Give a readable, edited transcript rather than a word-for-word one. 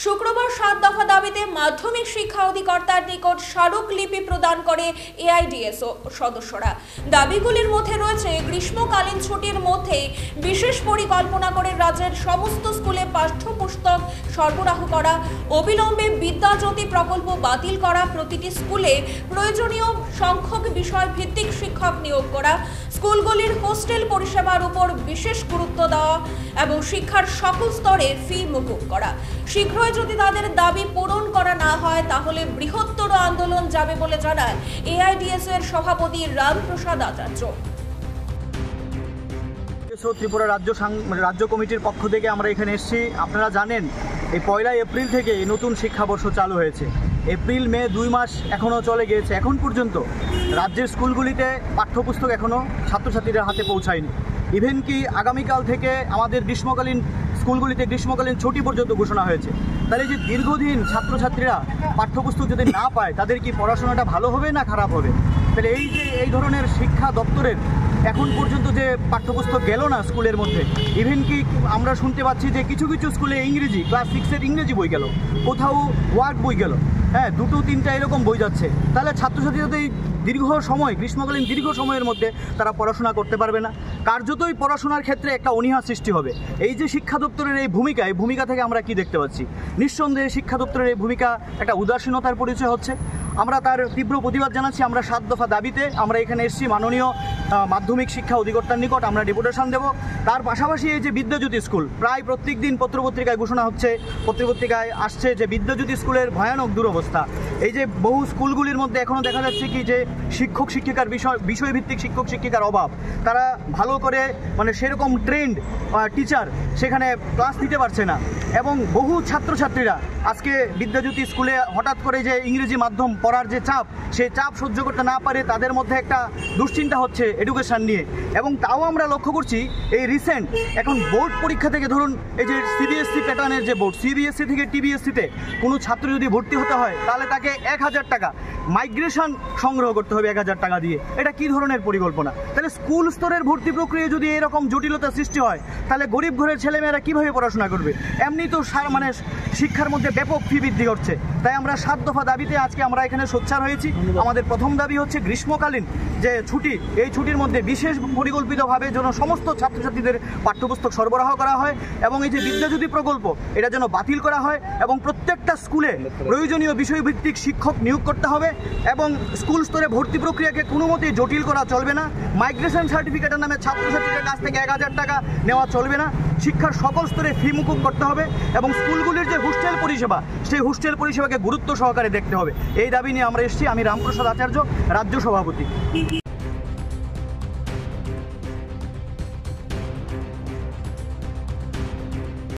শুক্রবার 7 দফা দাবিতে মাধ্যমিক শিক্ষা অধিকর্তার নিকট স্মারকলিপি প্রদান করে এআইডিএসও সদস্যরা। দাবিগুলির মধ্যে রয়েছে গ্রীষ্মকালীন ছুটির মধ্যে বিশেষ পরিকল্পনা করে রাজ্যের সমস্ত স্কুলে পাঠ্যপুস্তক সরবরাহ করা, অবিলম্বে বিদ্যাজ্যোতি প্রকল্প বাতিল করা, প্রতিটি স্কুলে প্রয়োজনীয় সংখ্যক বিষয় ভিত্তিক শিক্ষক নিয়োগ করা, স্কুলগুলির হোস্টেল পরিষেবার উপর বিশেষ গুরুত্ব দেওয়া এবং শিক্ষার সকল স্তরে ফি মকুব করা। শীঘ্রই যদি তাদের দাবি পূরণ করা না হয় তাহলে বৃহত্তর আন্দোলন যাবে বলে জানায় এআইডিএসও এর সভাপতি রামপ্রসাদ আচার্য। ত্রিপুরা রাজ্য কমিটির পক্ষ থেকে আমরা এখানে এসেছি। আপনারা জানেন এই 1 এপ্রিল থেকে নতুন শিক্ষাবর্ষ চালু হয়েছে। এপ্রিল মে 2 মাস এখনও চলে গিয়েছে, এখন পর্যন্ত রাজ্যের স্কুলগুলিতে পাঠ্যপুস্তক এখনও ছাত্রছাত্রীদের হাতে পৌঁছায়নি। ইভেন কি আগামীকাল থেকে আমাদের স্কুলগুলিতে গ্রীষ্মকালীন ছুটি পর্যন্ত ঘোষণা হয়েছে। তাহলে যে দীর্ঘদিন ছাত্রছাত্রীরা পাঠ্যপুস্তক যদি না পায় তাদের কি পড়াশোনাটা ভালো হবে না খারাপ হবে? তাহলে এই ধরনের শিক্ষা দপ্তরের এখন পর্যন্ত যে পাঠ্যপুস্তক গেল না স্কুলের মধ্যে, ইভেন কি আমরা শুনতে পাচ্ছি যে কিছু কিছু স্কুলে ইংরেজি ক্লাস 6-এর ইংরেজি বই গেল, কোথাও ওয়ার্ড বই গেল, 2-3টা এরকম বই যাচ্ছে। তাহলে ছাত্রছাত্রীরা তো এই গ্রীষ্মকালীন দীর্ঘ সময়ের মধ্যে তারা পড়াশোনা করতে পারবে না। কার্যতই পড়াশোনার ক্ষেত্রে একটা অনীহা সৃষ্টি হবে। এই যে শিক্ষা দপ্তরের এই ভূমিকা থেকে আমরা কি দেখতে পাচ্ছি? নিঃসন্দেহে শিক্ষা দপ্তরের এই ভূমিকা একটা উদাসীনতার পরিচয় হচ্ছে। আমরা তার তীব্র প্রতিবাদ জানাচ্ছি। আমরা 7 দফা দাবিতে আমরা এখানে এসেছি মাননীয় মাধ্যমিক শিক্ষা অধিকর্তার নিকট আমরা ডেপুটেশন দেব। তার পাশাপাশি এই যে বিদ্যাজ্যোতি স্কুল, প্রায় প্রত্যেক দিন পত্রপত্রিকায় ঘোষণা হচ্ছে, পত্রপত্রিকায় আসছে যে বিদ্যাজ্যোতি স্কুলের ভয়ানক দুরবস্থা। এই যে বহু স্কুলগুলির মধ্যে এখনও দেখা যাচ্ছে কি যে শিক্ষক শিক্ষিকার বিষয়ভিত্তিক শিক্ষক শিক্ষিকার অভাব। তারা ভালো করে সেরকম ট্রেন্ড টিচার সেখানে ক্লাস নিতে পারছে না, এবং বহু ছাত্রছাত্রীরা আজকে বিদ্যাজ্যোতি স্কুলে হঠাৎ করে যে ইংরেজি মাধ্যম পড়ার যে চাপ, সেই চাপ সহ্য করতে না পারে তাদের মধ্যে একটা দুশ্চিন্তা হচ্ছে এডুকেশন নিয়ে। এবং তাও আমরা লক্ষ্য করছি এই রিসেন্ট এখন বোর্ড পরীক্ষা থেকে ধরুন এই যে সিবিএসসি প্যাটার্নের যে বোর্ড, সিবিএসসি থেকে টিবিএসসিতে কোনো ছাত্র যদি ভর্তি হতে হয় তাহলে তাকে 1000 টাকা মাইগ্রেশন সংগ্রহ করতে হবে 1000 টাকা দিয়ে। এটা কি ধরনের পরিকল্পনা? তাহলে স্কুল স্তরের ভর্তি প্রক্রিয়া যদি এরকম জটিলতা সৃষ্টি হয় তাহলে গরিব ঘরের ছেলেমেয়েরা কীভাবে পড়াশোনা করবে? এমনি তো শিক্ষার মধ্যে ব্যাপক ফি বৃদ্ধি ঘটছে। তাই আমরা 7 দফা দাবিতে আজকে আমরা এখানে সোচ্চার হয়েছি। আমাদের প্রথম দাবি হচ্ছে গ্রীষ্মকালীন যে ছুটি, এই ছুটির মধ্যে বিশেষ পরিকল্পিতভাবে যেন সমস্ত ছাত্রছাত্রীদের পাঠ্যপুস্তক সরবরাহ করা হয়, এবং এই যে বিদ্যাজ্যোতি প্রকল্প এটা যেন বাতিল করা হয়, এবং প্রত্যেকটা স্কুলে প্রয়োজনীয় বিষয়ভিত্তিক শিক্ষক নিয়োগ করতে হবে, এবং স্কুল স্তরে ভর্তি প্রক্রিয়াকে কোনো মতেই জটিল করা চলবে না। মাইগ্রেশন সার্টিফিকেটের নামে ছাত্রছাত্রীদের কাছ থেকে 1000 টাকা নেওয়া চলবে না। শিক্ষার সকল স্তরে ফি মুকুব করতে হবে, এবং স্কুলগুলির যে হোস্টেল পরিষেবা সেই হোস্টেল পরিষেবাকে গুরুত্ব সহকারে দেখতে হবে। এই দাবি নিয়ে আমরা এসেছি। আমি রামপ্রসাদ আচার্য, রাজ্য সভাপতি।